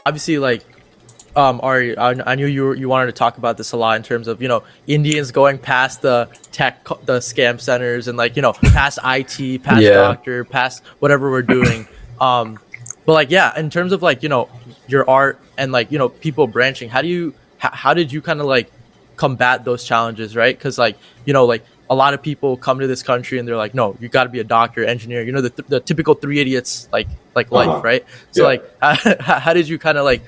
obviously, like, Ari, I knew you wanted to talk about this a lot in terms of, Indians going past the the scam centers, and, like, past IT, past Yeah. doctor, past whatever we're doing. But, like, yeah, in terms of, like, your art and, like, people branching, how did you kind of, like, combat those challenges, right? Because, like, like, a lot of people come to this country and they're like, no, you got to be a doctor, engineer, the typical three idiots, like life, right? So, Yeah. like, how did you kind of, like,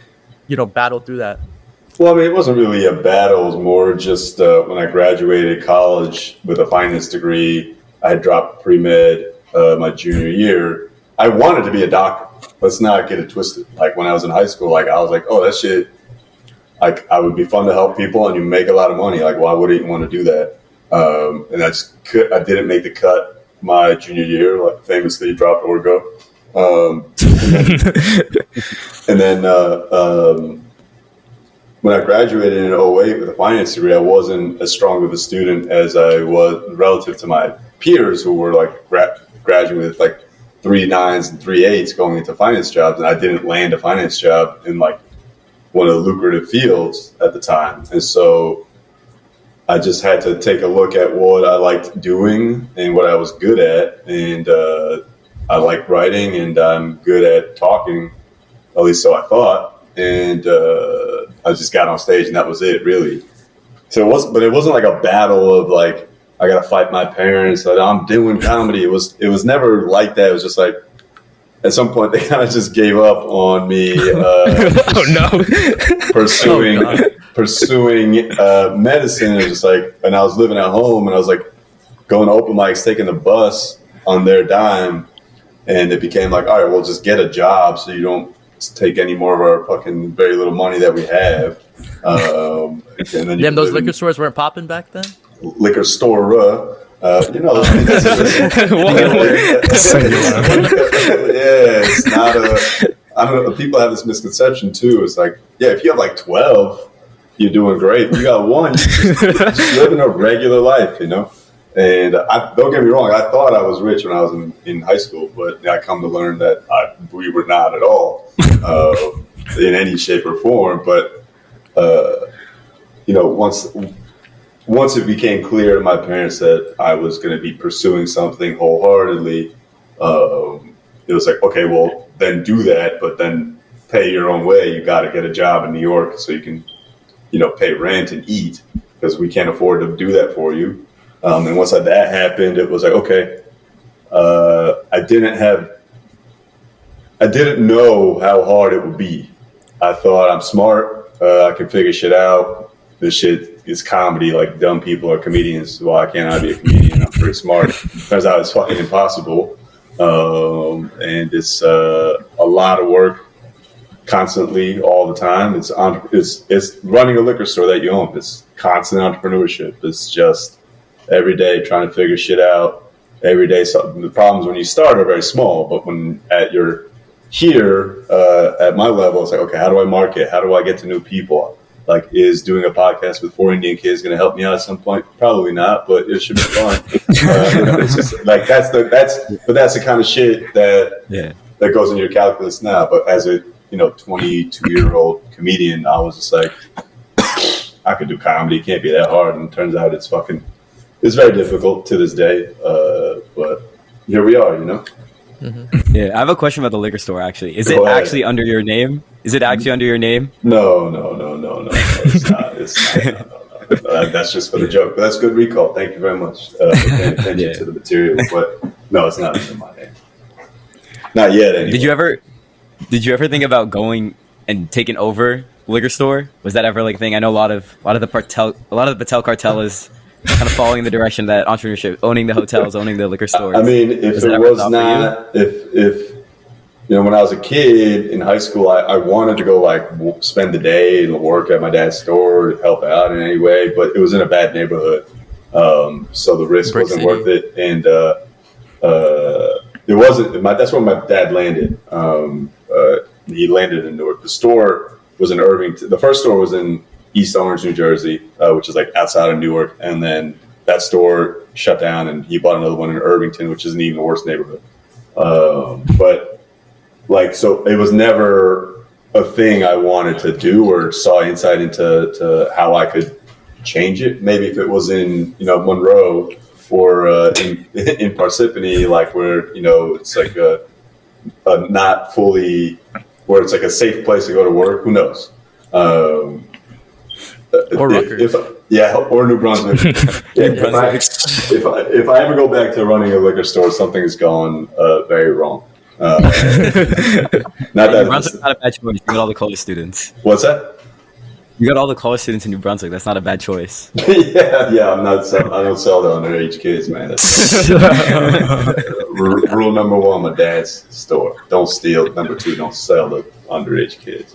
battle through that? Well, I mean, it wasn't really a battle. It was more just when I graduated college with a finance degree, I had dropped pre-med my junior year. I wanted to be a doctor. Let's not get it twisted. Like, when I was in high school, like, I was like, oh, that shit, like, I would be fun to help people and you make a lot of money. Like, why would I even want to do that? And I didn't make the cut my junior year, like, famously dropped Orgo. And then when I graduated in 08 with a finance degree, I wasn't as strong of a student as I was relative to my peers who were, like, graduating with, like, 3.9s and 3.8s going into finance jobs. And I didn't land a finance job in, like, one of the lucrative fields at the time. And so I just had to take a look at what I liked doing and what I was good at. And I like writing and I'm good at talking, at least so I thought. And I just got on stage and that was it, really. So it wasn't like a battle of, like, I got to fight my parents, like, I'm doing comedy. It was never like that. It was just like, at some point they kind of just gave up on me Oh no. pursuing medicine. It was just like, and I was living at home and I was like going to open mics, taking the bus on their dime. And it became like, all right, well, just get a job so you don't take any more of our fucking very little money that we have. And then Damn, those liquor stores weren't popping back then? Liquor store, yeah, it's not I don't know. People have this misconception too. It's like, yeah, if you have like 12, you're doing great. If you got one, you're just living a regular life, And don't get me wrong, I thought I was rich when I was in high school, but I come to learn that we were not at all in any shape or form. But once it became clear to my parents that I was going to be pursuing something wholeheartedly, it was like, okay, well, then do that, but then pay your own way. You got to get a job in New York so you can, pay rent and eat, because we can't afford to do that for you. And once that happened, it was like, okay, I didn't know how hard it would be. I thought, I'm smart. I can figure shit out. This shit is comedy. Like, dumb people are comedians. Why can't I be a comedian? I'm pretty smart. Turns out it's fucking impossible. And it's a lot of work, constantly, all the time. It's running a liquor store that you own. It's constant entrepreneurship. It's just every day trying to figure shit out. Every day, the problems when you start are very small, but when you're here at my level, it's like, okay, how do I market? How do I get to new people? Like, is doing a podcast with 4 Indian kids going to help me out at some point? Probably not, but it should be fun. It's just like that's the kind of shit that goes in your calculus now. But as a 22-year-old comedian, I was just like, I could do comedy. It can't be that hard. And it turns out it's very difficult to this day. But here we are, Mm-hmm. Yeah, I have a question about the liquor store. Actually, is it actually under your name? Is it actually under your name? No. It's not. No. That's just for the joke. But that's good recall. Thank you very much for paying attention to the material. But no, it's not under my name. Not yet. Anyway. Did you ever think about going and taking over liquor store? Was that ever like a thing? I know a lot of the Patel cartel is kind of following the direction that entrepreneurship, owning the hotels, owning the liquor stores. I mean, if it was not, if when I was a kid in high school, I wanted to go like spend the day and work at my dad's store, help out in any way, but it was in a bad neighborhood, so the risk wasn't worth it, and it wasn't. That's where my dad landed. He landed in Newark. The store was in Irvington. The first store was in East Orange, New Jersey, which is like outside of Newark, and then that store shut down, and he bought another one in Irvington, which is an even worse neighborhood. But like, so it was never a thing I wanted to do or saw insight into how I could change it. Maybe if it was in, Monroe or in Parsippany, like where, it's like a not fully, where it's like a safe place to go to work. Who knows? Or Rutgers. Or New Brunswick. If I ever go back to running a liquor store, something is going very wrong. Not New Brunswick's not a bad choice. You got all the college students. What's that? You got all the college students in New Brunswick. That's not a bad choice. yeah. I don't sell to underage kids, man. That's rule number one: my dad's store. Don't steal. Number two: don't sell to underage kids.